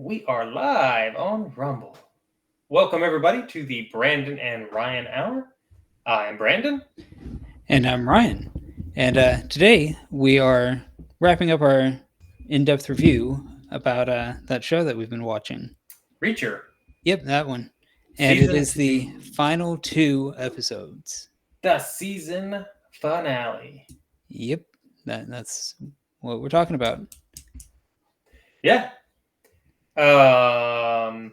we are live on Rumble. Welcome, everybody, to the Brandon and Ryan Hour. I'm Brandon. And I'm Ryan. And today we are wrapping up our in-depth review about that show that we've been watching. Reacher. Yep, that one. And Season it is the 2. final 2 episodes. The season finale. Yep, that's what we're talking about. Yeah. Alright,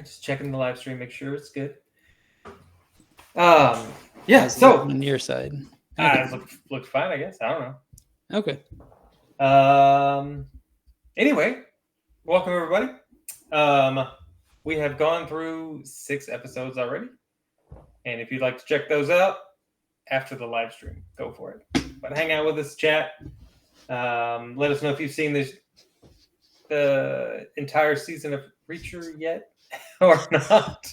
just checking the live stream, make sure it's good. Yeah, How's it so on your side. it looked fine, I guess. I don't know. Okay. Anyway, welcome everybody. We have gone through 6 episodes already, and if you'd like to check those out after the live stream, go for it. But hang out with us, chat. Let us know if you've seen the entire season of Reacher yet, or not,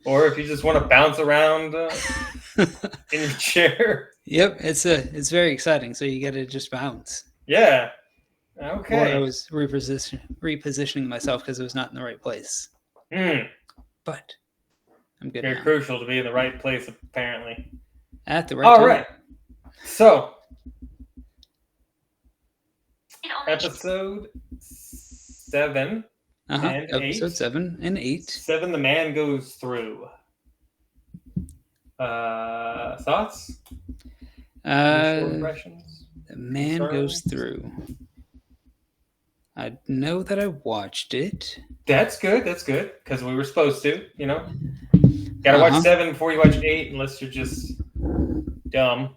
or if you just want to bounce around in your chair. Yep, it's very exciting. So you got to just bounce. Yeah. Okay. Or I was repositioning myself because it was not in the right place. But I'm good. Very now. crucial to be in the right place, apparently. At the right All time. right. So, episode 7 and 8. Episode 7 and 8. 7, the man goes through. Thoughts? Impressions? The man goes through. I know that I watched it. That's good. That's good. Because we were supposed to, you know. Gotta watch 7 before you watch 8, unless you're just dumb.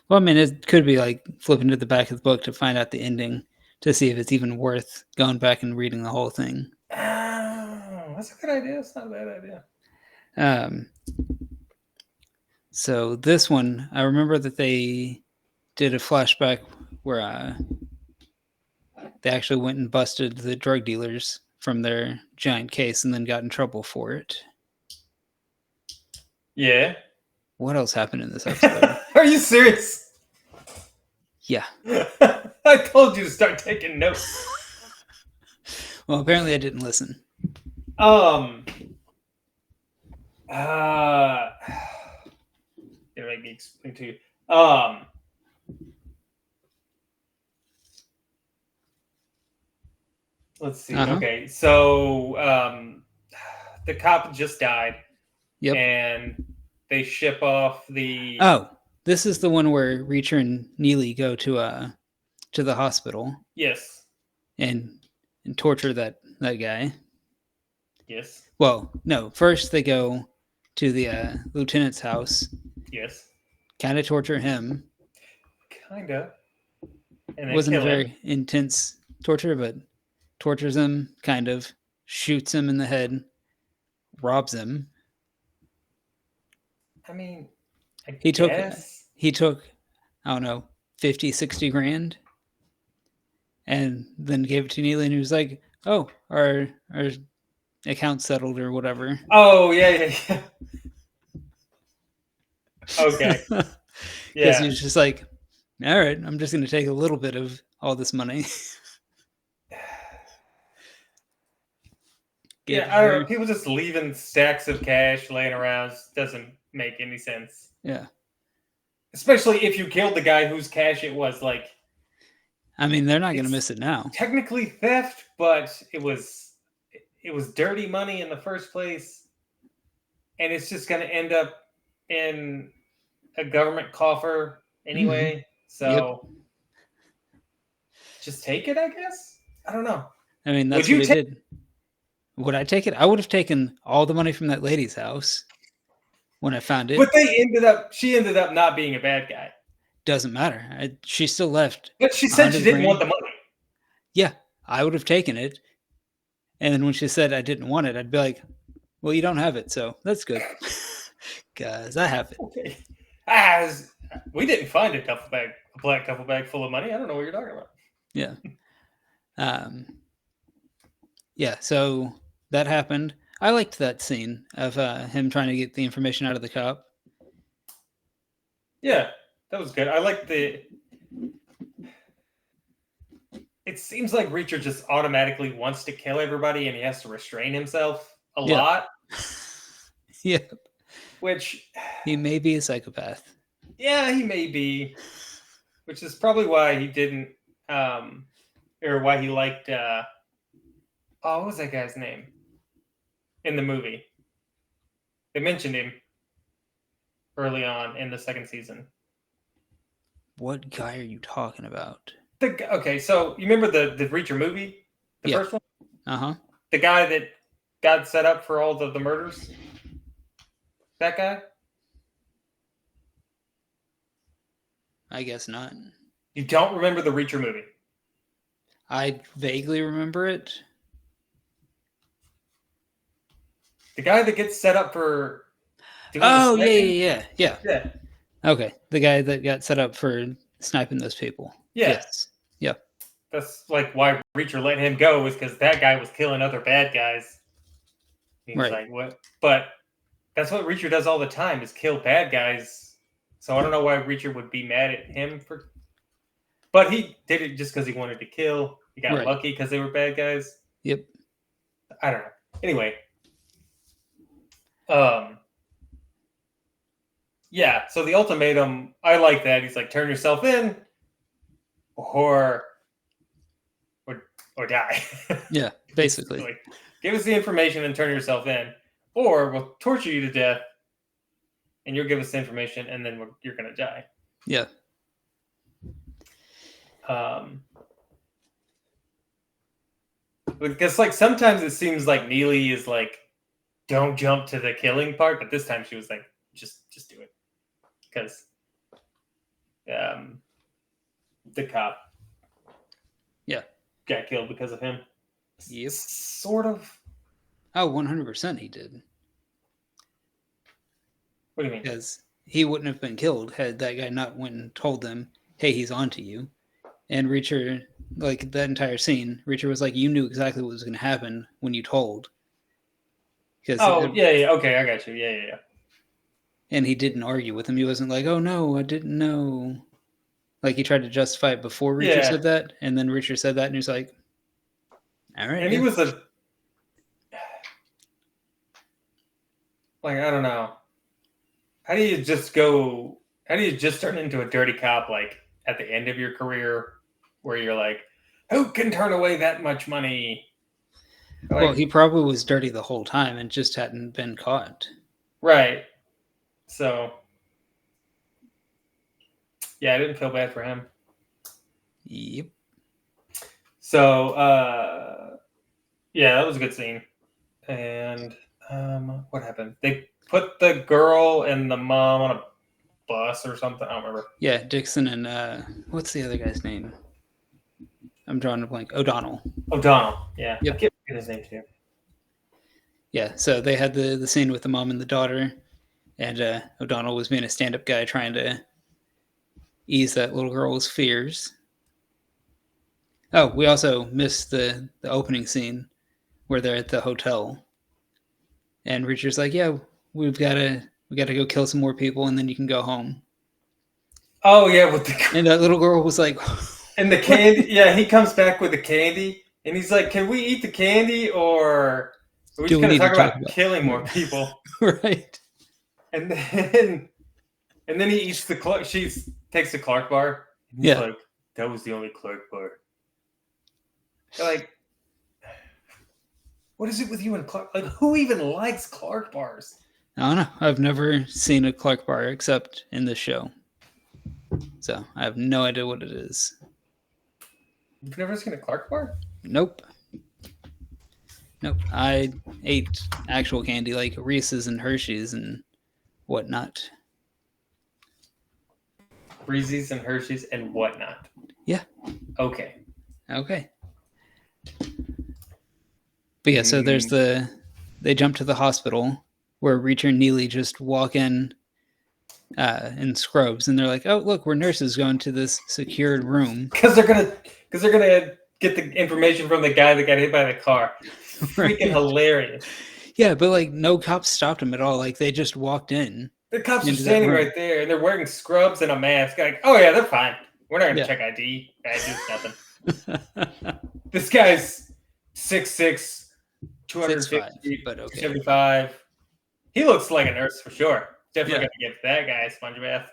Well, I mean, it could be like flipping to the back of the book to find out the ending to see if it's even worth going back and reading the whole thing. That's a good idea. It's not a bad idea. So this one, I remember that they did a flashback where they actually went and busted the drug dealers from their giant case and then got in trouble for it. Yeah. What else happened in this episode? Are you serious? Yeah. I told you to start taking notes. Well, apparently I didn't listen. It'll make me explain to you. Let's see. Okay, so the cop just died. Yep. And they ship off the. Oh, this is the one where Reacher and Neely go to the hospital. Yes. And torture that guy. Yes. Well, no. First they go to the lieutenant's house. Yes. Kind of torture him. Kinda. And it wasn't a very intense torture, but tortures him, kind of, shoots him in the head, robs him. I mean, he took, I don't know, 50, 60 grand, and then gave it to Neely, and he was like, "Oh, our account settled or whatever." Oh yeah. Okay. Yeah. Because he was just like, "All right, I'm just going to take a little bit of all this money." Yeah, I don't know. People just leaving stacks of cash laying around doesn't make any sense. Yeah. Especially if you killed the guy whose cash it was. Like, I mean, they're not going to miss it now. Technically theft, but it was dirty money in the first place, and it's just going to end up in a government coffer anyway. Mm-hmm. So, just take it, I guess. I don't know. I mean, that's what he did. Would I take it? I would have taken all the money from that lady's house when I found it. But she ended up not being a bad guy. Doesn't matter. She still left. But she said she didn't want the money. Yeah, I would have taken it. And then when she said I didn't want it, I'd be like, well, you don't have it, so that's good. Because I have it. Okay. We didn't find a black duffel bag full of money. I don't know what you're talking about. Yeah. Yeah, so that happened. I liked that scene of him trying to get the information out of the cop. Yeah, that was good. I like the it seems like Reacher just automatically wants to kill everybody, and he has to restrain himself a Yeah. lot. Yeah. Which he may be a psychopath. Yeah, he may be. Which is probably why he didn't, or why he liked. What was that guy's name in the movie? They mentioned him early on in the second season. What guy are you talking about? Okay, so you remember the Reacher movie, the first one? The guy that got set up for all the murders. That guy? I guess not. You don't remember the Reacher movie? I vaguely remember it. The guy that gets set up for. Oh, yeah. Okay, the guy that got set up for sniping those people. Yeah. Yes. Yeah. That's like why Reacher let him go, was because that guy was killing other bad guys. He's like, what? But that's what Reacher does all the time, is kill bad guys. So I don't know why Reacher would be mad at him for. But he did it just because he wanted to kill. He got lucky because they were bad guys. Yep. I don't know. Anyway. Yeah, so the ultimatum, I like that. He's like, turn yourself in or die. Yeah, basically. Give us the information and turn yourself in, or we'll torture you to death and you'll give us the information and then you're going to die. Yeah. Because like sometimes it seems like Neely is like, don't jump to the killing part, but this time she was like, just do it. Because the cop got killed because of him. Yep. Sort of. Oh, 100% he did. What do you mean? Because he wouldn't have been killed had that guy not went and told them, hey, he's onto you. And Reacher, like that entire scene, Reacher was like, you knew exactly what was going to happen when you told. Yeah. Okay, I got you. Yeah. And he didn't argue with him. He wasn't like, oh, no, I didn't know. Like, he tried to justify it before Reacher said that. And then Reacher said that, and he was like, all right. And he was like, I don't know. How do you just turn into a dirty cop, like, at the end of your career, where you're like, who can turn away that much money? Like, well, he probably was dirty the whole time and just hadn't been caught. Right. So, yeah, I didn't feel bad for him. Yep. So, yeah, that was a good scene. And what happened? They put the girl and the mom on a bus or something. I don't remember. Yeah, Dixon and what's the other guy's name? I'm drawing a blank. O'Donnell. Yeah. Yep. I can't forget his name too. Yeah, so they had the scene with the mom and the daughter, and O'Donnell was being a stand-up guy trying to ease that little girl's fears. Oh, we also missed the opening scene where they're at the hotel, and Reacher's like, "Yeah, we got to go kill some more people, and then you can go home." Oh yeah, and that little girl was like, and the candy. Yeah, he comes back with the candy, and he's like, "Can we eat the candy, or are we just going to talk about killing more people?" Right. And then he eats the Clark. She takes the Clark bar. And he's like, that was the only Clark bar. You're like, what is it with you and Clark? Like, who even likes Clark bars? I don't know. I've never seen a Clark bar except in this show. So I have no idea what it is. You've never seen a Clark bar? Nope. I ate actual candy like Reese's and Hershey's and whatnot. Reese's and Hershey's and whatnot. Yeah. Okay. But yeah, so there's they jump to the hospital where Reacher and Neely just walk in scrubs, and they're like, "Oh, look, we're nurses going to this secured room." Because they're gonna get the information from the guy that got hit by the car. Freaking hilarious. Yeah, but like no cops stopped him at all. Like they just walked in. The cops are standing right there, and they're wearing scrubs and a mask. Like, oh yeah, they're fine. We're not gonna check ID. Badges, nothing. This guy's 6'6", 250, but okay. 275. He looks like a nurse for sure. Definitely gonna get that guy a sponge bath.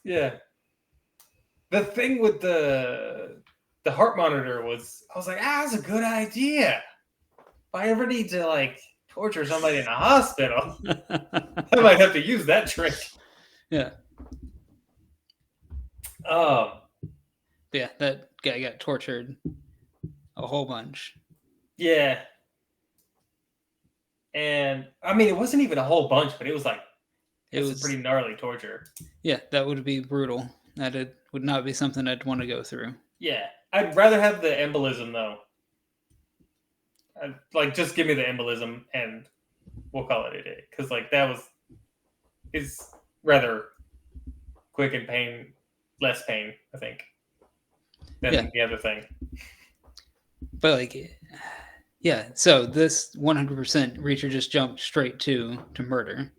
Yeah. The thing with the heart monitor was, I was like, that's a good idea. If I ever need to like torture somebody in a hospital, I might have to use that trick. Yeah. Yeah, that guy got tortured a whole bunch. Yeah. And I mean, it wasn't even a whole bunch, but it was like, it was pretty gnarly torture. Yeah, that would be brutal. That would not be something I'd want to go through. Yeah, I'd rather have the embolism though. Like, just give me the embolism and we'll call it a day. Because like is rather quick and less pain, I think, than the other thing. But like, yeah. So this 100% Reacher just jumped straight to murder.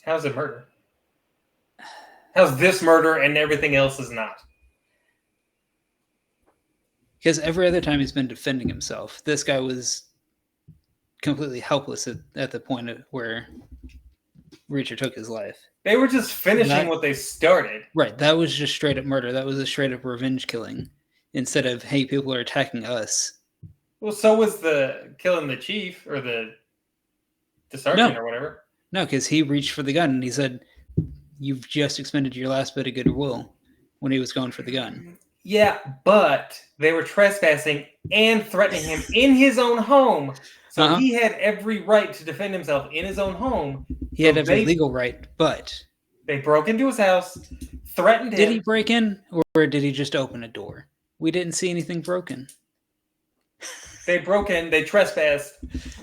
How's it murder? How's this murder and everything else is not? Because every other time he's been defending himself, this guy was completely helpless at the point where Reacher took his life. They were just finishing what they started. Right. That was just straight up murder. That was a straight up revenge killing. Instead of, hey, people are attacking us. Well, so was the killing the chief or the sergeant or whatever. No, because he reached for the gun and he said, you've just expended your last bit of goodwill when he was going for the gun. Yeah, but they were trespassing and threatening him in his own home. So he had every right to defend himself in his own home. He had every legal right, but... They broke into his house, threatened him. Did he break in, or did he just open a door? We didn't see anything broken. They broke in, they trespassed,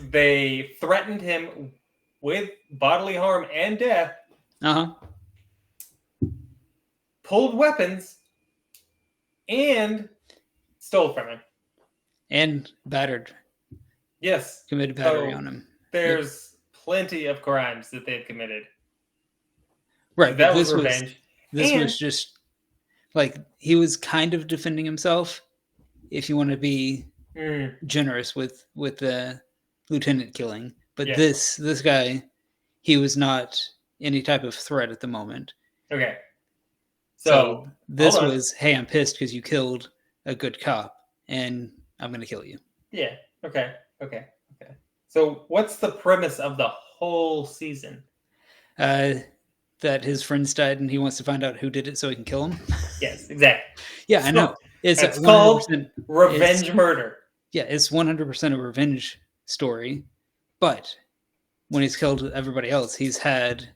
they threatened him with bodily harm and death. Pulled weapons, and stole from him. And battered. Yes. Committed battery on him. There's plenty of crimes that they've committed. Right. That was revenge. This was just, like, he was kind of defending himself, if you want to be generous with the lieutenant killing. But this guy, he was not any type of threat at the moment. Okay. So this was, hey, I'm pissed because you killed a good cop, and I'm going to kill you. Yeah. Okay. So what's the premise of the whole season? That his friends died, and he wants to find out who did it so he can kill him. Yes, exactly. Yeah, I know. It's called revenge murder. Yeah, it's 100% a revenge story. But when he's killed everybody else, he's had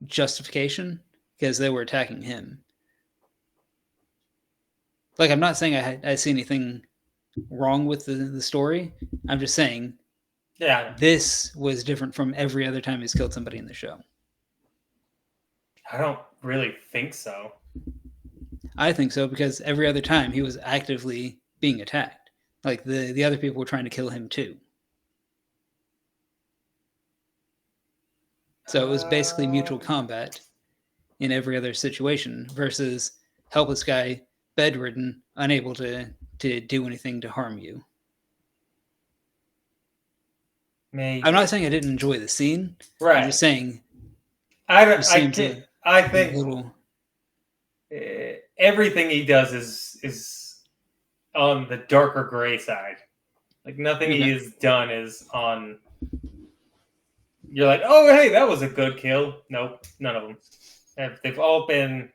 justification because they were attacking him. Like, I'm not saying I see anything wrong with the story. I'm just saying this was different from every other time he's killed somebody in the show. I don't really think so. I think so because every other time he was actively being attacked. Like the other people were trying to kill him too. So it was basically mutual combat in every other situation versus helpless guy, bedridden, unable to do anything to harm you. Maybe. I'm not saying I didn't enjoy the scene. Right. I'm just saying I think everything he does is on the darker gray side. Like nothing he has done is on. You're like, oh hey, that was a good kill. Nope, none of them. They've all been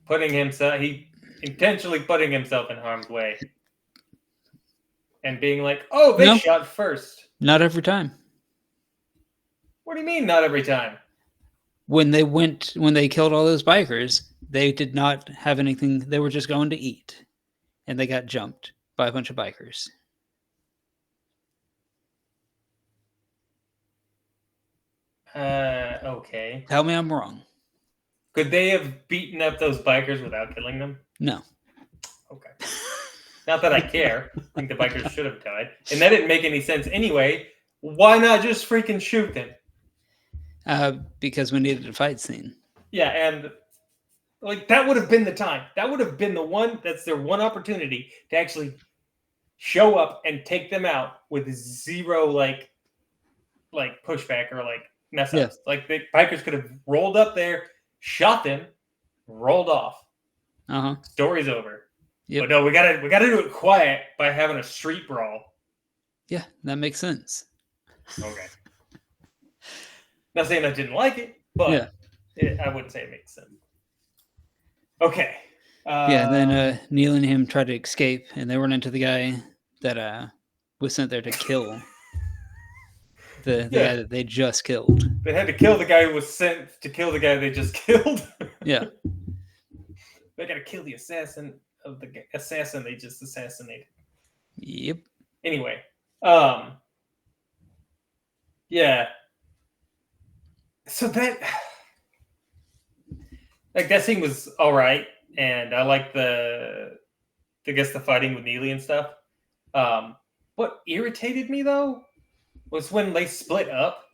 intentionally putting himself in harm's way, and being like, oh, they shot first. Not every time. What do you mean, not every time? When they killed all those bikers, they did not have anything. They were just going to eat, and they got jumped by a bunch of bikers. Okay. Tell me I'm wrong. Could they have beaten up those bikers without killing them? No. Okay. Not that I care. I think the bikers should have died. And that didn't make any sense anyway, Why not just freaking shoot them? Because we needed a fight scene. Yeah, and like that would have been the time. That would have been the one. That's their one opportunity to actually show up and take them out with zero like pushback or like mess ups. Yeah. Like the bikers could have rolled up there, shot them, rolled off. Story's over. Yep. But no, we gotta do it quiet by having a street brawl. Yeah, that makes sense. Okay. Not saying I didn't like it, but I wouldn't say it makes sense. Okay. Then Neil and him try to escape, and they run into the guy that was sent there to kill the guy that they just killed. They had to kill the guy who was sent to kill the guy they just killed. Yeah. They got to kill the assassin of the assassin they just assassinated. Yep. Anyway, yeah. So that scene was all right, and I like the fighting with Neely and stuff. What irritated me though was when they split up,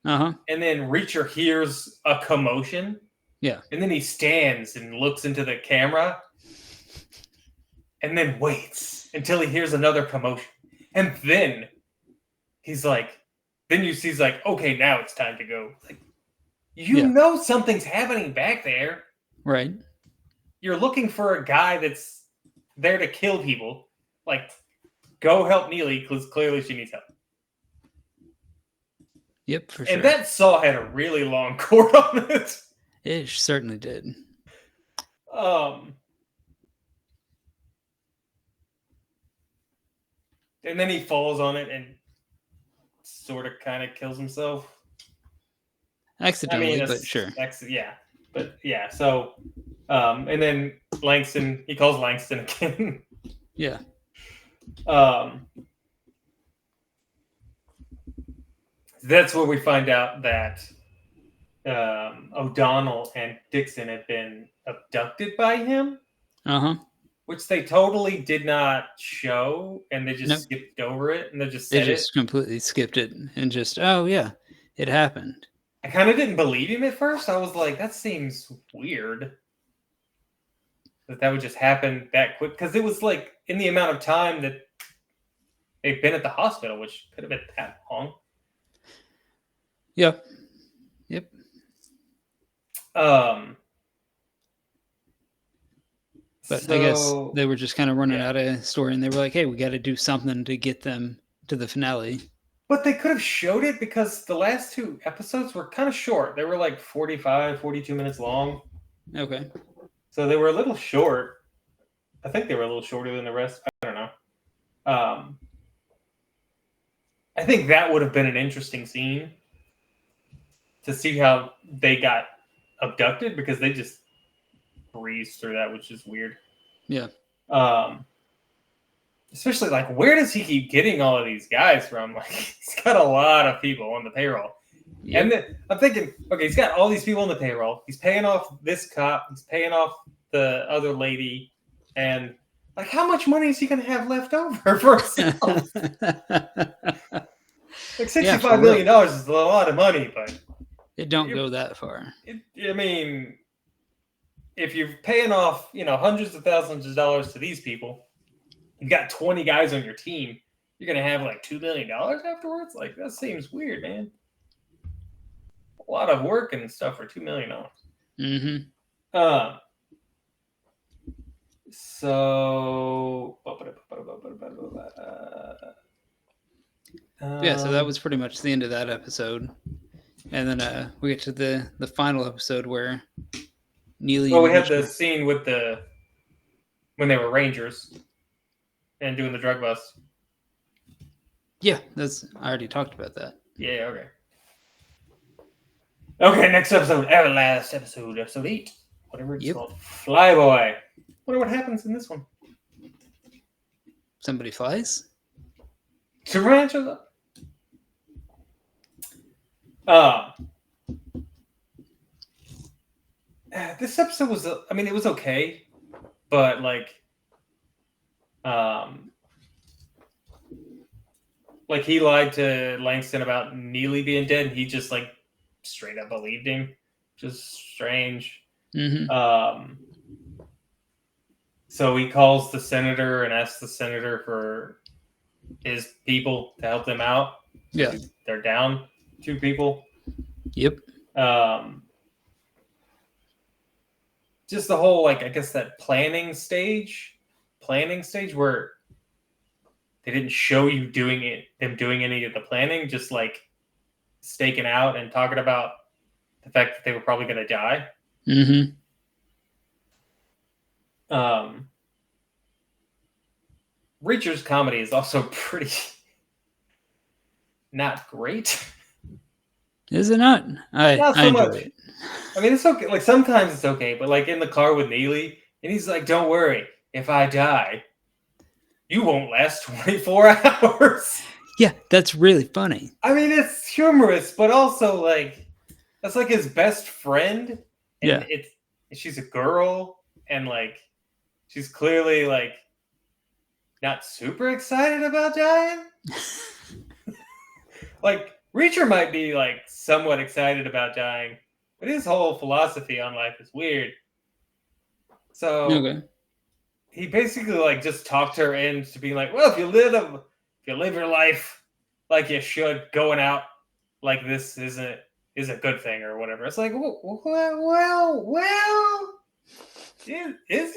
and then Reacher hears a commotion. Yeah. And then he stands and looks into the camera and then waits until he hears another commotion. And then he's like, okay, now it's time to go. Like, you know something's happening back there. Right. You're looking for a guy that's there to kill people. Like, go help Neely because clearly she needs help. Yep, for sure. And that saw had a really long cord on it. It certainly did. And then he falls on it and sort of kind of kills himself. Accidentally, but sure. Yeah. But yeah, so and then he calls Langston again. Yeah. That's where we find out that O'Donnell and Dixon had been abducted by him. Which they totally did not show, and they just skipped over it, and they just said They just completely skipped it and just, oh yeah, it happened. I kind of didn't believe him at first. I was like, that seems weird that would just happen that quick, because it was like in the amount of time that they've been at the hospital, which could have been that long. Yep. Yep. But I guess they were just kind of running out of story, and they were like, hey, we got to do something to get them to the finale. But they could have showed it because the last two episodes were kind of short. They were like 45, 42 minutes long. Okay. So they were a little short. I think they were a little shorter than the rest. I don't know. I think that would have been an interesting scene to see how they got abducted, because they just breezed through that, which is weird. Yeah. Especially like, where does he keep getting all of these guys from? Like, he's got a lot of people on the payroll. Yep. And then I'm thinking, okay, he's got all these people on the payroll. He's paying off this cop. He's paying off the other lady. And like, how much money is he going to have left over for himself? Like $65 million is a lot of money, but it don't go that far. I mean, if you're paying off, hundreds of thousands of dollars to these people, you've got 20 guys on your team, you're going to have like $2 million afterwards? Like, that seems weird, man. A lot of work and stuff for $2 million. So so that was pretty much the end of that episode. And then we get to the final episode where Neely... Well, we had the scene with when they were Rangers and doing the drug bust. Yeah, I already talked about that. Yeah, okay. Okay, next episode, our last episode, episode 8. Whatever it's called. Flyboy. Wonder what happens in this one. Somebody flies? Superman shows up. This episode was, it was okay, but like, Like he lied to Langston about Neely being dead, and he just like straight up believed him. Just strange. So he calls the senator and asks the senator for his people to help them out. Yeah. They're down 2 people. Yep. Just the whole, like, I guess that planning stage where they didn't show you them doing any of the planning, just like staking out and talking about the fact that they were probably going to die. Reacher's comedy is also pretty not great. Is it not? Not so I enjoy much. it. I mean, it's okay. Like sometimes it's okay, but like in the car with Neely, and he's like, "Don't worry, if I die, you won't last 24 hours." Yeah, that's really funny. I mean, it's humorous, but also like that's like his best friend. And she's a girl, and like she's clearly like not super excited about dying. Like Reacher might be like somewhat excited about dying, but his whole philosophy on life is weird. So he basically like just talked her into being like, well, if you live your life like you should, going out like this is a good thing or whatever. It's like, well, is it?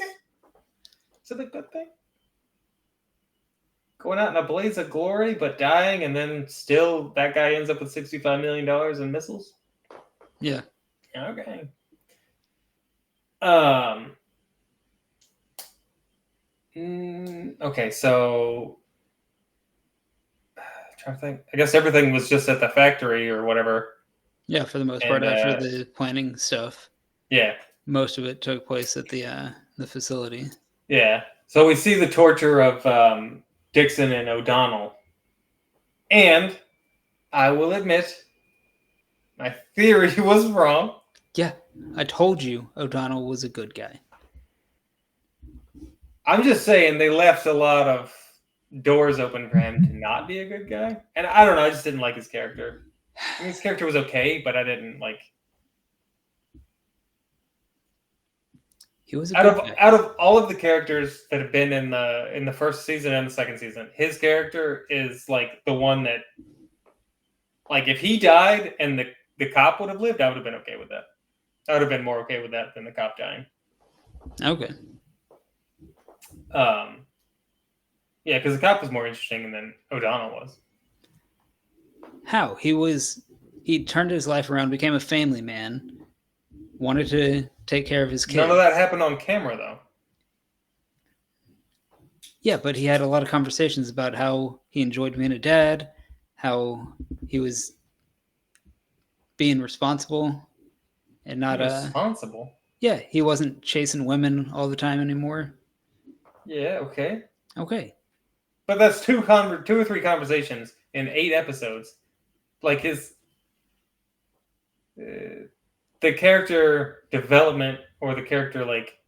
Is it a good thing? Going out in a blaze of glory, but dying, and then still that guy ends up with $65 million in missiles? Yeah. Okay. Okay, so I'm trying to think. I guess everything was just at the factory or whatever. Yeah, for the most part, after the planning stuff. Yeah. Most of it took place at the facility. Yeah. So we see the torture of Dixon and O'Donnell. And I will admit, my theory was wrong. Yeah, I told you O'Donnell was a good guy. I'm just saying they left a lot of doors open for him to not be a good guy. And I don't know, I just didn't like his character. I mean, his character was okay, but I didn't like... He was a out of all of the characters that have been in the first season and the second season, his character is like the one that, like, if he died and the cop would have lived, I would have been okay with that. I would have been more okay with that than the cop dying. Okay. Yeah, because the cop was more interesting than O'Donnell was. How? He turned his life around, became a family man, wanted to take care of his kids. None of that happened on camera, though. Yeah, but he had a lot of conversations about how he enjoyed being a dad, how he was being responsible and not responsible. Yeah, he wasn't chasing women all the time anymore. Yeah, okay. Okay. But that's two or three conversations in 8 episodes. Like his the character development or the character like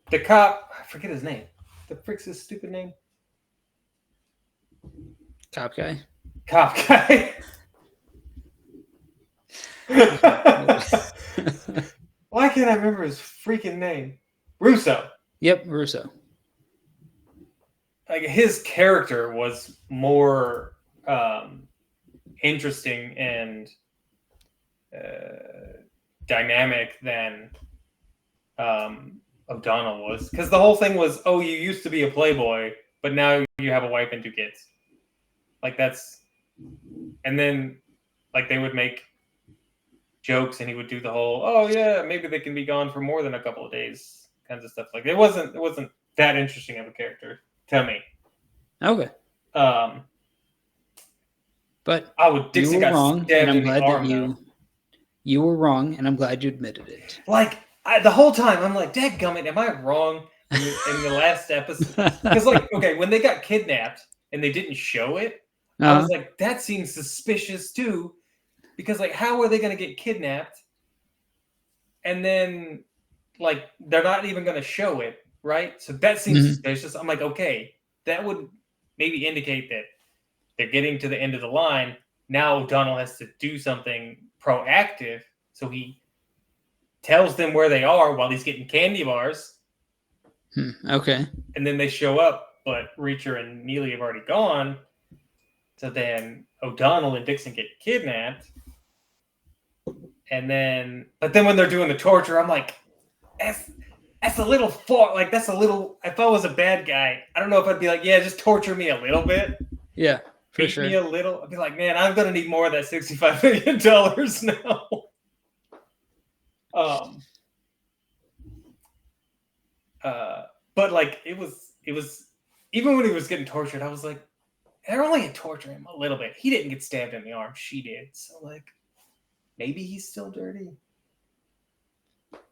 the cop, I forget his name. The frick's his stupid name? Cop guy. Cop guy. Why can't I remember his freaking name? Russo. Yep, Russo. Like his character was more interesting and dynamic than O'Donnell was, because the whole thing was, oh, you used to be a playboy, but now you have a wife and 2 kids. Like that's, and then like they would make jokes, and he would do the whole, oh yeah, maybe they can be gone for more than a couple of days, kinds of stuff. Like it wasn't that interesting of a character to me. Okay. But Dixon got wrong, stabbed and I'm in the glad arm, that you were wrong, and I'm glad you admitted it. Like the whole time, I'm like, dadgummit, am I wrong in the last episode? Because like, okay, when they got kidnapped and they didn't show it, I was like, that seems suspicious too. Because like, how are they going to get kidnapped? And then like, they're not even going to show it, right? So that seems Mhm. suspicious. I'm like, okay, that would maybe indicate that they're getting to the end of the line. Now O'Donnell has to do something proactive. So he tells them where they are while he's getting candy bars. Okay. And then they show up, but Reacher and Neely have already gone. So then O'Donnell and Dixon get kidnapped. And then, but then when they're doing the torture, I'm like, that's a little far. Like, that's a little, if I was a bad guy, I don't know if I'd be like, yeah, just torture me a little bit. Yeah, for Beat sure. me a little. I'd be like, man, I'm going to need more of that $65 million now. But like, it was, even when he was getting tortured, I was like, they're only going to torture him a little bit. He didn't get stabbed in the arm. She did. So, like, maybe he's still dirty.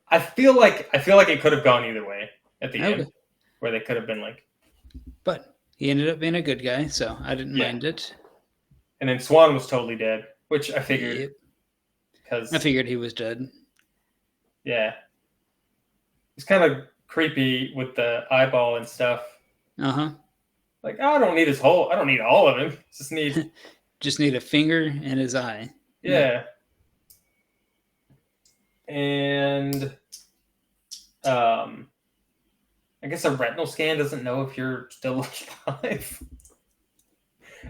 I feel like it could have gone either way at the end, where they could have been like. But he ended up being a good guy, so I didn't mind it. And then Swan was totally dead, which I figured. Because I figured he was dead. Yeah. It's kind of creepy with the eyeball and stuff. Uh-huh. Like, oh, I don't need I don't need all of him. Just need a finger and his eye. Yeah. And I guess a retinal scan doesn't know if you're still alive.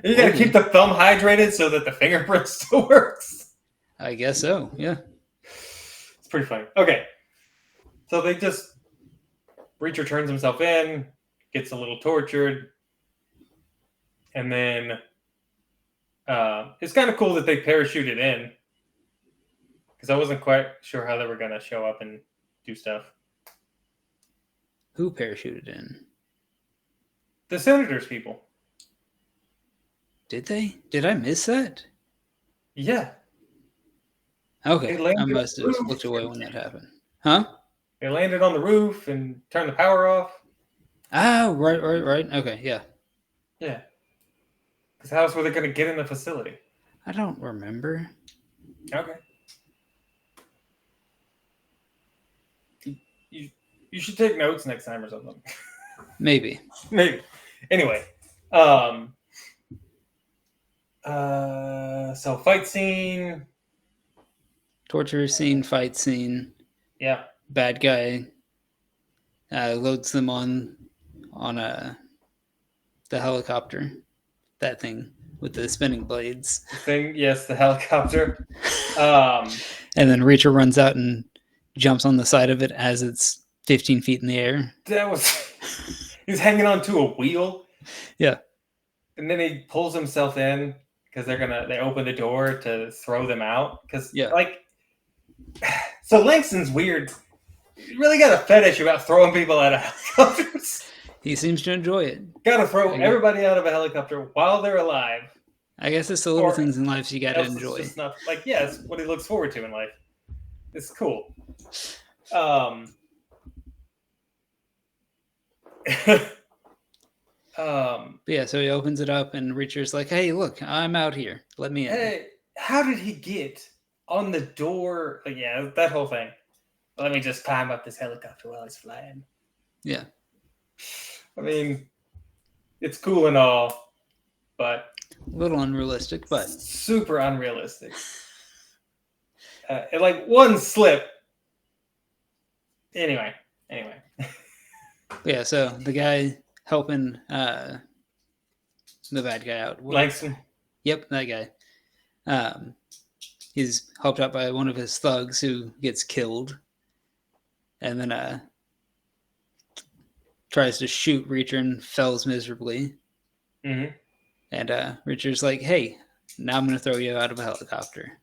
You gotta keep the thumb hydrated so that the fingerprint still works. I guess so, yeah. It's pretty funny. Okay. So Reacher turns himself in, gets a little tortured, and then it's kind of cool that they parachuted in, because I wasn't quite sure how they were going to show up and do stuff. Who parachuted in? The Senators people. Did they? Did I miss that? Yeah. Okay, I must have looked away when that happened. Huh? They landed on the roof and turned the power off. Ah, right. Okay, yeah. Yeah. Because how else were they going to get in the facility? I don't remember. Okay. You should take notes next time or something. Maybe. Anyway. So fight scene. Torture scene, fight scene. Yeah. Bad guy loads them on the helicopter. That thing with the spinning blades. Yes, the helicopter. And then Reacher runs out and jumps on the side of it as it's 15 feet in the air. He's hanging onto a wheel. Yeah. And then he pulls himself in because they open the door to throw them out. So Langston's weird. You really got a fetish about throwing people out of helicopters. He seems to enjoy it. Got to throw everybody out of a helicopter while they're alive. I guess it's the little things in life you got to enjoy. It's not, it's what he looks forward to in life. It's cool. Yeah, so he opens it up and Reacher's like, hey, look, I'm out here. Let me in. Hey, how did he get on the door? Yeah, that whole thing. Let me just climb up this helicopter while he's flying. Yeah. I mean, it's cool and all, but a little unrealistic, but super unrealistic. One slip. Anyway. Yeah, so the guy helping the bad guy out. Langston. Yep, that guy. He's helped out by one of his thugs who gets killed. And then tries to shoot Reacher and fails miserably. Mm-hmm. And Reacher's like, hey, now I'm going to throw you out of a helicopter.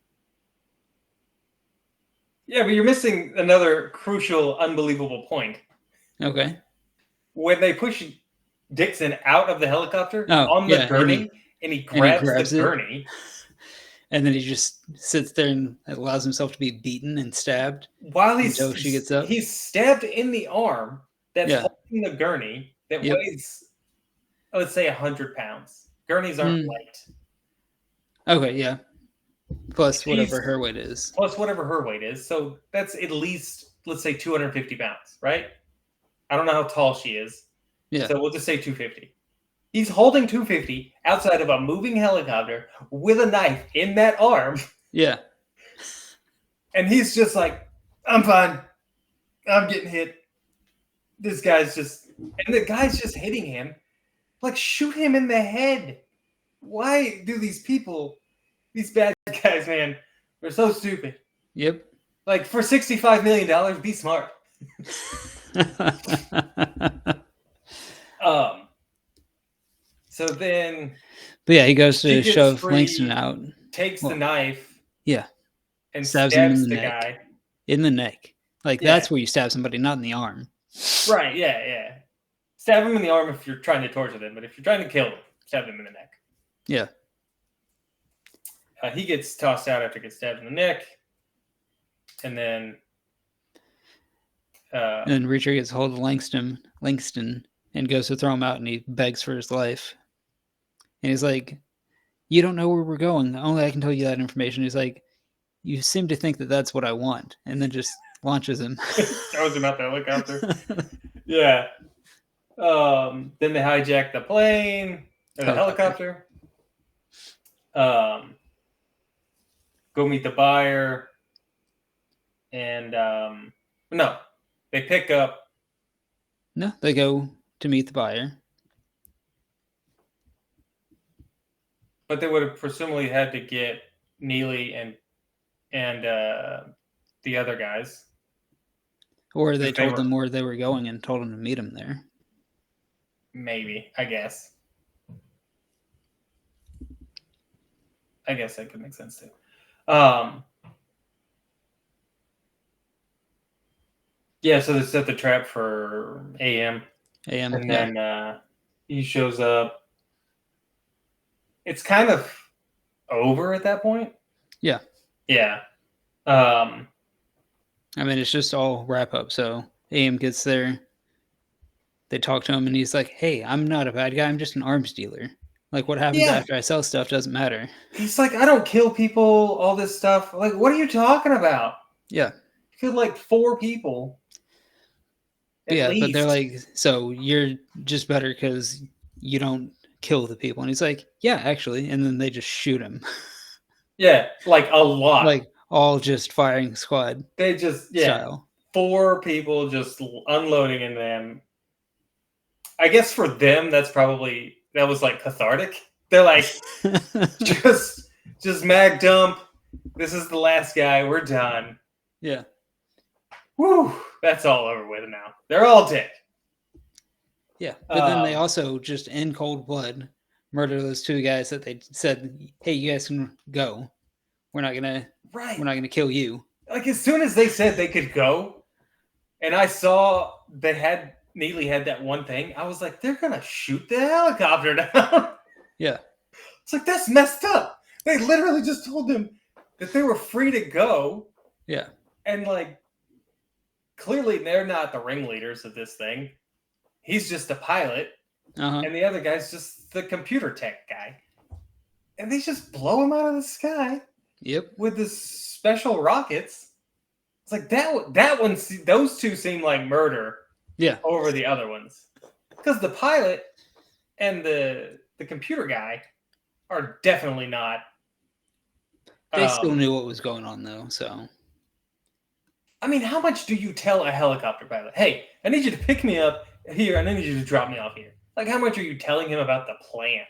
Yeah, but you're missing another crucial, unbelievable point. Okay. When they push Dixon out of the helicopter on the gurney, and he grabs the gurney. And then he just sits there and allows himself to be beaten and stabbed while until she gets up. He's stabbed in the arm that's holding the gurney that weighs, let's say, 100 pounds. Gurneys aren't light. Okay, yeah. Plus whatever her weight is. So that's at least, let's say, 250 pounds, right? I don't know how tall she is. Yeah. So we'll just say 250. He's holding 250 outside of a moving helicopter with a knife in that arm. Yeah. And he's just like, I'm fine. I'm getting hit. This guy's just, and the guy's just hitting him. Like, shoot him in the head. Why do these people, these bad guys, man, they're so stupid. Yep. Like, for $65 million, be smart. So then, but yeah, he goes to she gets shove free, Langston out. Takes the knife. Yeah. And Stabs stabs him in the the neck. guy. In the neck. Like, that's where you stab somebody, not in the arm. Right, yeah. Stab him in the arm if you're trying to torture them, but if you're trying to kill them, stab them in the neck. Yeah. He gets tossed out after he gets stabbed in the neck. And then... and Reacher gets a hold of Langston and goes to throw him out, and he begs for his life. And he's like, you don't know where we're going. Only I can tell you that information. He's like, you seem to think that that's what I want. And then just launches him. Throws him out the helicopter. Yeah. Then they hijack the plane, or the helicopter. Go meet the buyer. And, no. They pick up. No, they go to meet the buyer. But they would have presumably had to get Neely and the other guys. Or they told them where they were going and told them to meet him there. Maybe, I guess. I guess that could make sense too. Yeah, so they set the trap for AM. And then he shows up. It's kind of over at that point. Yeah. Yeah. I mean, it's just all wrap up. So AM gets there. They talk to him, and he's like, hey, I'm not a bad guy. I'm just an arms dealer. Like, what happens after I sell stuff doesn't matter. He's like, I don't kill people, all this stuff. Like, what are you talking about? Yeah. You killed like 4 people. Yeah, least. But they're like, so you're just better because you don't kill the people. And he's like, yeah, actually. And then they just shoot him. Yeah, like a lot. Like all just firing squad. They just, style. 4 people just unloading in them. I guess for them, that was like cathartic. They're like, just mag dump. This is the last guy. We're done. Yeah. Woo! That's all over with now. They're all dead. Yeah, but then they also just in cold blood murder those 2 guys that they said, "Hey, you guys can go. We're not gonna kill you." Like as soon as they said they could go, and I saw Neely had that one thing, I was like, they're gonna shoot the helicopter down. Yeah, it's like that's messed up. They literally just told them that they were free to go. Yeah, and like. Clearly, they're not the ringleaders of this thing. He's just a pilot, and the other guy's just the computer tech guy. And they just blow him out of the sky. Yep. With the special rockets. It's like that one. Those 2 seem like murder. Yeah. Over the other ones, because the pilot and the computer guy are definitely not. They still knew what was going on, though. So. I mean, how much do you tell a helicopter pilot? Hey, I need you to pick me up here, and I need you to drop me off here. Like, how much are you telling him about the plan?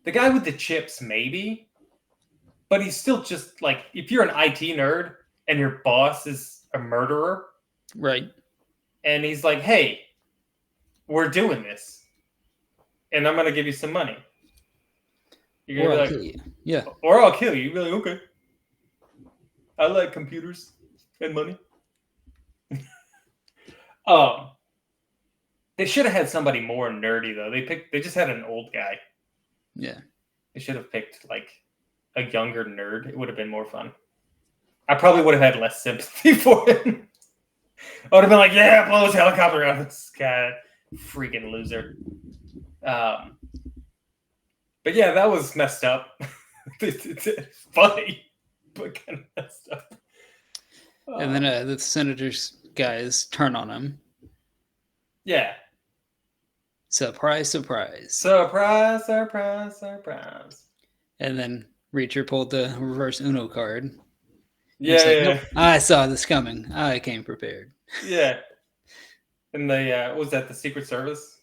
The guy with the chips, maybe. But he's still just, like, if you're an IT nerd and your boss is a murderer. Right. And he's like, hey, we're doing this. And I'm going to give you some money. You're or I'll like, kill you. Yeah. Or I'll kill you. You're really, okay. I like computers and money. They should have had somebody more nerdy though. They just had an old guy. Yeah. They should have picked like a younger nerd. It would have been more fun. I probably would have had less sympathy for him. I would have been like, yeah, blow his helicopter out of the sky. Freaking loser. But yeah, that was messed up. It's funny. But kind of messed up. And then the senator's guys turn on him. Yeah. Surprise, surprise. Surprise, surprise, surprise. And then Reacher pulled the reverse Uno card. Yeah, It's like, yeah, nope, I saw this coming. I came prepared. yeah. And what was that, the Secret Service?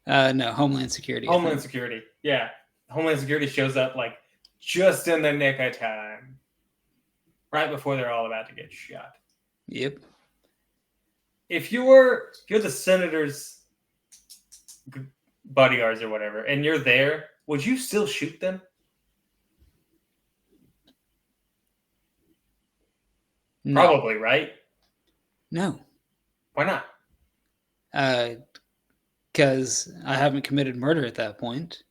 No, Homeland Security. Homeland Security. Yeah. Homeland Security shows up like just in the nick of time. Right before they're all about to get shot. Yep. If you're the senator's bodyguards or whatever, and you're there, would you still shoot them? No. Probably, right? No. Why not? Because I haven't committed murder at that point.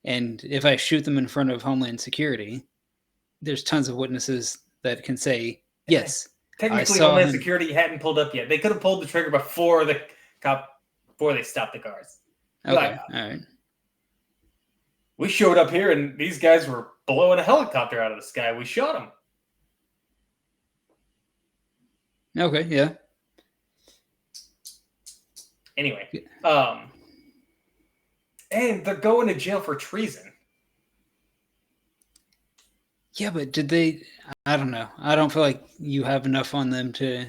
And if I shoot them in front of Homeland Security, there's tons of witnesses that can say, yes, technically Homeland Security hadn't pulled up yet. They could have pulled the trigger before they stopped the cars. Okay, like, all right. We showed up here and these guys were blowing a helicopter out of the sky. We shot them. Okay, yeah. Anyway, and they're going to jail for treason. Yeah, but did they? I don't know. I don't feel like you have enough on them to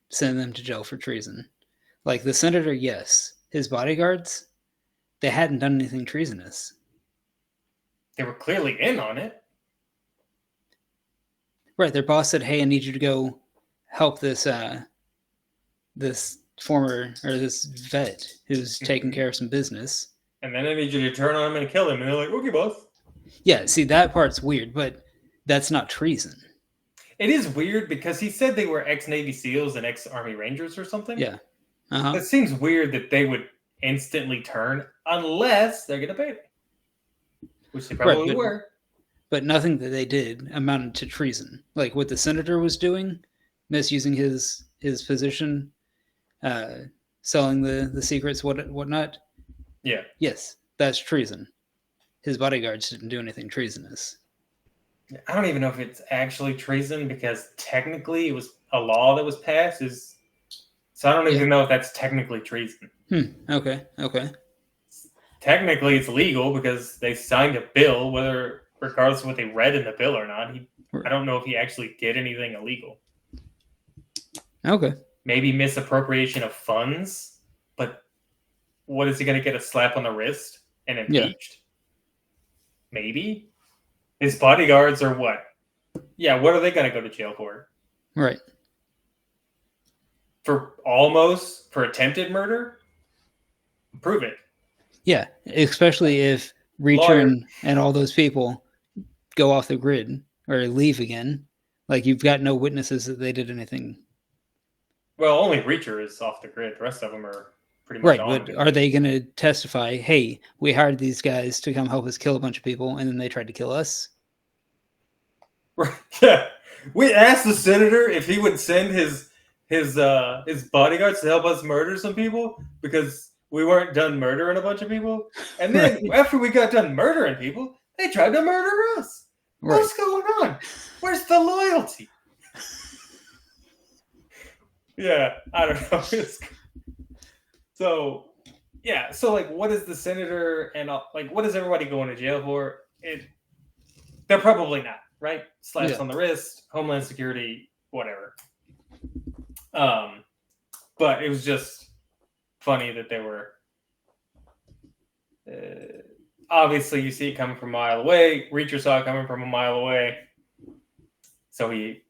send them to jail for treason. Like the senator, yes. His bodyguards, they hadn't done anything treasonous. They were clearly in on it. Right. Their boss said, hey, I need you to go help this this vet who's taking care of some business. And then I need you to turn on him and kill him. And they're like, okay, boss. Yeah, see, that part's weird, but that's not treason. It is weird because he said they were ex-Navy SEALs and ex-Army Rangers or something. Yeah. It seems weird that they would instantly turn unless they're going to pay them. Which they probably were. But nothing that they did amounted to treason. Like what the senator was doing, misusing his position, selling the secrets, whatnot. Yeah. Yes, that's treason. His bodyguards didn't do anything treasonous. I don't even know if it's actually treason because technically it was a law that was passed. So I don't even know if that's technically treason. Okay. Technically, it's legal because they signed a bill, regardless of what they read in the bill or not. I don't know if he actually did anything illegal. Okay. Maybe misappropriation of funds, but what is he going to get, a slap on the wrist and impeached? Yeah. Maybe. His bodyguards are what? Yeah, what are they going to go to jail for? Right. For attempted murder? Prove it. Yeah, especially if Reacher and all those people go off the grid or leave again. Like, you've got no witnesses that they did anything. Well, only Reacher is off the grid. The rest of them are pretty much on. Right, but are they going to testify, hey, we hired these guys to come help us kill a bunch of people, and then they tried to kill us? Yeah. We asked the senator if he would send his bodyguards to help us murder some people because we weren't done murdering a bunch of people. And then after we got done murdering people, they tried to murder us. Right. What's going on? Where's the loyalty? Yeah, I don't know. So like, what is the senator and what is everybody going to jail for? They're probably not, right? Slaps on the wrist, Homeland Security, whatever. But it was just funny that they were. Obviously, you see it coming from a mile away. Reacher saw it coming from a mile away, so he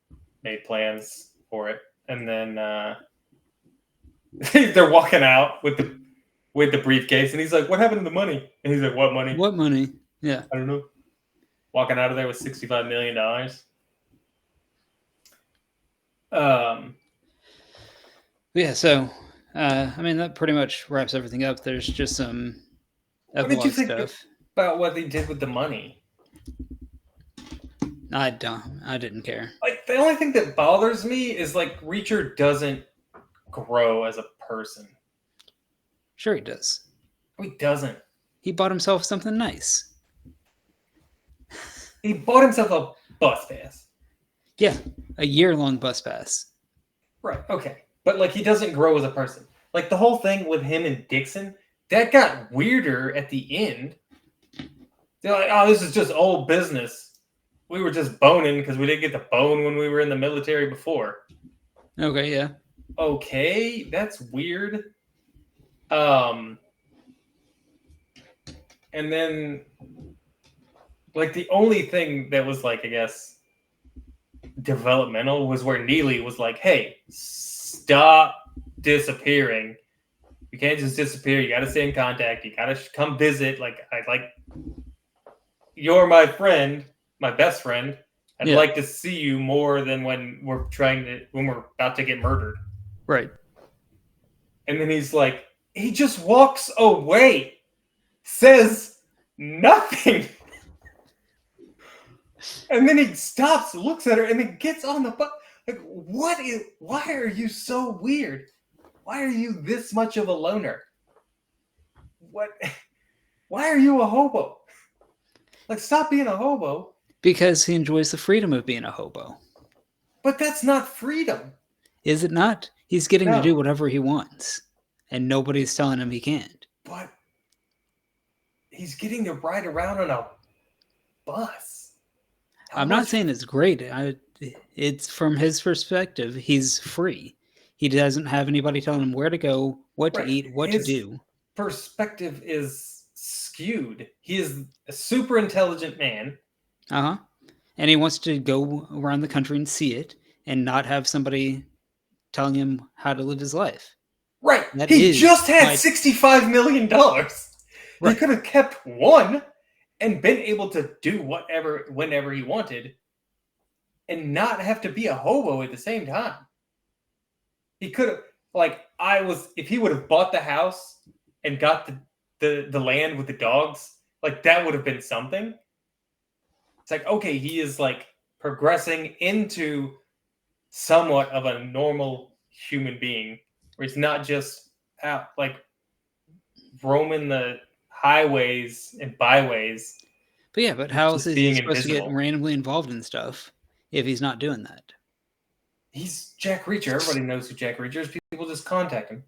made plans for it. And then they're walking out with the briefcase, and he's like, "What happened to the money?" And he's like, "What money? What money? Yeah, I don't know." Walking out of there with $65 million. Yeah. So, I mean, that pretty much wraps everything up. There's just some. What did you think about what they did with the money? I didn't care. Like, the only thing that bothers me is like Reacher doesn't grow as a person. Sure he does. No, he doesn't. He bought himself something nice. He bought himself a bus pass. Yeah, a year-long bus pass. Right, okay. But like, he doesn't grow as a person. Like the whole thing with him and Dixon, that got weirder at the end. They're like, oh, this is just old business. We were just boning because we didn't get the bone when we were in the military before. Okay, yeah. Okay, that's weird. And then, like, the only thing that was, like, I guess, developmental was where Neely was like, hey, stop disappearing. You can't just disappear. You got to stay in contact. You got to come visit. Like, you're my friend, my best friend. I'd like to see you more than when we're about to get murdered. Right. And then he's like, he just walks away, says nothing. And then he stops, looks at her, and then gets on the bus. Like, why are you so weird? Why are you this much of a loner? Why are you a hobo? Like, stop being a hobo. Because he enjoys the freedom of being a hobo. But that's not freedom. Is it not? He's getting to do whatever he wants. And nobody's telling him he can't. But he's getting to ride around on a bus. I'm not saying it's great. It's from his perspective. He's free. He doesn't have anybody telling him where to go, what to eat, what to do. Perspective is skewed. He is a super intelligent man. Uh-huh. And he wants to go around the country and see it and not have somebody telling him how to live his life. Right. He just had $65 million. Right. He could have kept one and been able to do whatever, whenever he wanted, and not have to be a hobo at the same time. He could have, if he would have bought the house and got the land with the dogs, like, that would have been something. It's like, okay, he is, like, progressing into somewhat of a normal human being, where he's not just out, like, roaming the highways and byways. But how else is he supposed to get randomly involved in stuff if he's not doing that? He's Jack Reacher. Everybody knows who Jack Reacher is. People just contact him.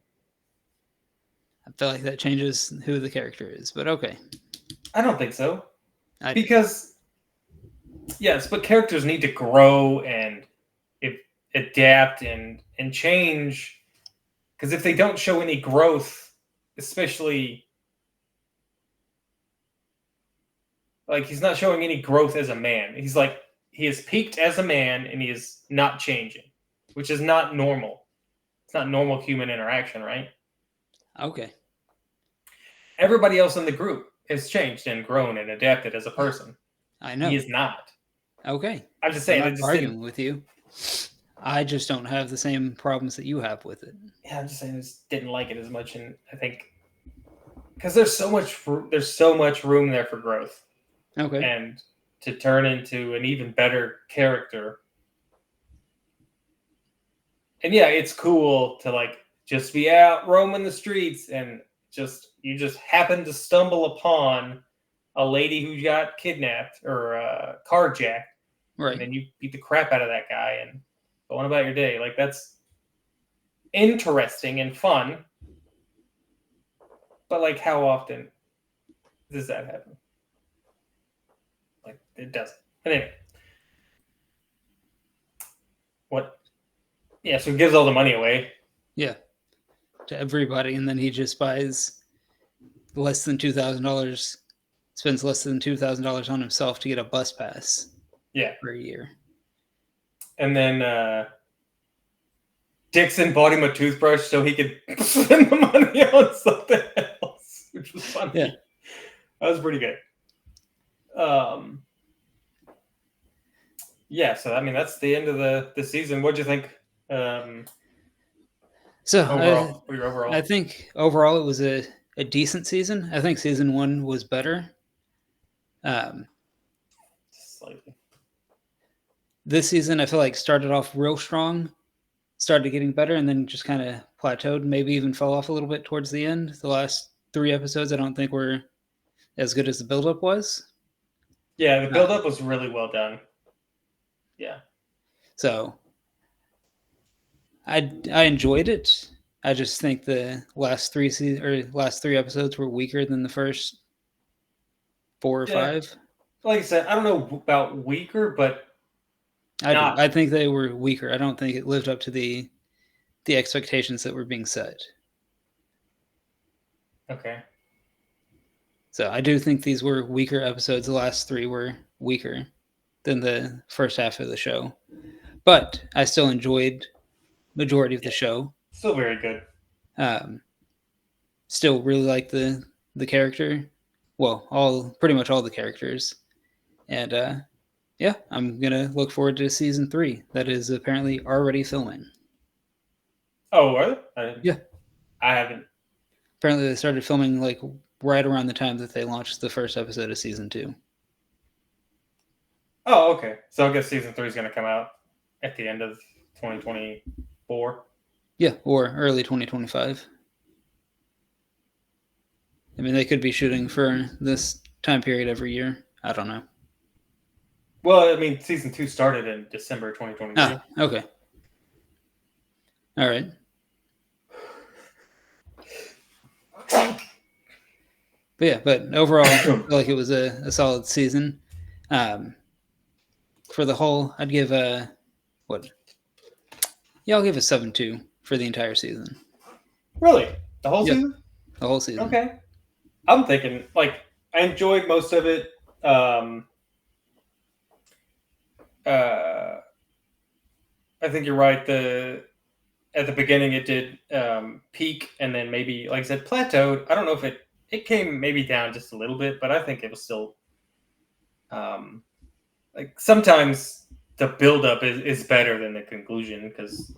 I feel like that changes who the character is, but okay. I don't think so. Because, yes, but characters need to grow and adapt and change. Because if they don't show any growth, especially, like, he's not showing any growth as a man. He's like, he has peaked as a man and he is not changing, which is not normal. It's not normal human interaction, right? Okay. Everybody else in the group has changed and grown and adapted as a person. I know. He is not. Okay. I'm just saying. I'm not arguing with you. I just don't have the same problems that you have with it. Yeah, I'm just saying I just didn't like it as much, and I think because there's so much room there for growth. Okay. And to turn into an even better character. And yeah, it's cool to, like, just be out roaming the streets and you just happen to stumble upon a lady who got kidnapped or carjacked. Right. And then you beat the crap out of that guy and go on about your day. Like, that's interesting and fun. But, like, how often does that happen? Like, it doesn't. But anyway. What? Yeah, so he gives all the money away. Yeah. To everybody, and then he just buys less than $2,000, spends less than $2,000 on himself to get a bus pass. Yeah. For a year. And then Dixon bought him a toothbrush so he could spend the money on something else, which was funny. Yeah. That was pretty good. Yeah, so I mean that's the end of the season. What'd you think? Overall, I think overall it was a decent season. I think season 1 was better. Slightly. This season I feel like started off real strong, started getting better, and then just kind of plateaued. Maybe even fell off a little bit towards the end. The last 3 episodes I don't think were as good as the build-up was. Yeah, the build-up was really well done. Yeah. So I enjoyed it. I just think the last three episodes were weaker than the first 4 or 5. Like I said, I don't know about weaker, but I think they were weaker. I don't think it lived up to the expectations that were being set. Okay. So I do think these were weaker episodes. The last 3 were weaker than the first half of the show. But I still enjoyed majority of the show. Still very good. Still really like the character. Well, pretty much all the characters. And yeah, I'm gonna look forward to season 3. That is apparently already filming. Oh, are they? Yeah. I haven't. Apparently they started filming like right around the time that they launched the first episode of season 2. Oh, okay. So I guess season 3 is going to come out at the end of 2024. Yeah, or early 2025. I mean, they could be shooting for this time period every year. I don't know. Well, I mean, season 2 started in December 2023. Ah, okay. All right. But overall, I feel like it was a solid season. For the whole, I'd give what? Yeah, I'll give a 7.2 for the entire season. Really? The whole season? The whole season. Okay. I'm thinking, like, I enjoyed most of it. I think you're right. At the beginning it did peak and then maybe, like I said, plateaued. I don't know if it came maybe down just a little bit, but I think it was still like sometimes the buildup is better than the conclusion because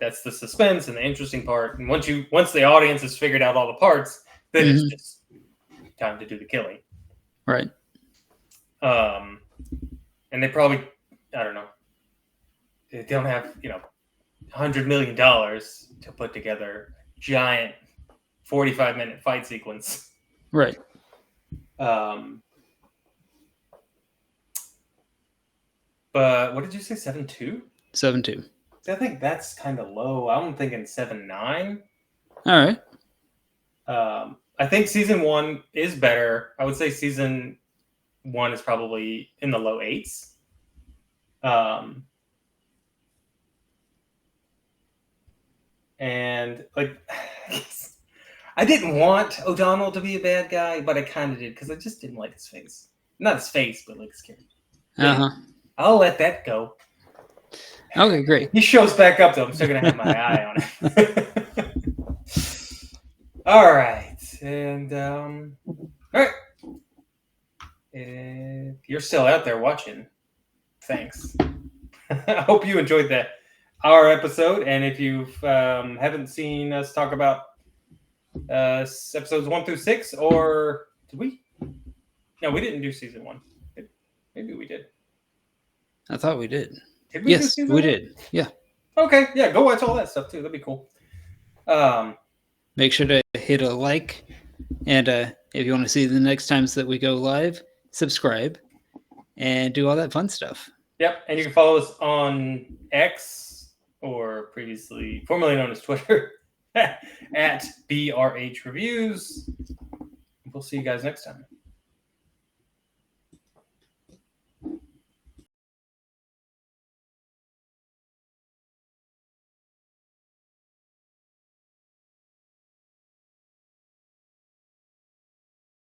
that's the suspense and the interesting part. And once the audience has figured out all the parts, then it's just time to do the killing. Right. And they probably, I don't know, they don't have, $100 million to put together a giant 45-minute fight sequence. Right. But what did you say, 7.2? 7.2. I think that's kind of low. I'm thinking 7.9. All right. I think season 1 is better. I would say season 1 is probably in the low 8s. And like, I didn't want O'Donnell to be a bad guy, but I kind of did because I just didn't like his face. Not his face, but like his character. I'll let that go. Okay, great. He shows back up, though. I'm still going to have my eye on it. All right. And, all right. If you're still out there watching, thanks. I hope you enjoyed our episode. And if you haven't seen us talk about episodes 1 through 6, or did we? No, we didn't do season 1. Maybe we did. I thought we did. Did we? Yes, we did. Yeah. Okay. Yeah, go watch all that stuff too. That'd be cool. Make sure to hit a like, and if you want to see the next times that we go live, subscribe, and do all that fun stuff. Yep, and you can follow us on X, or formerly known as Twitter, at BRH Reviews. We'll see you guys next time.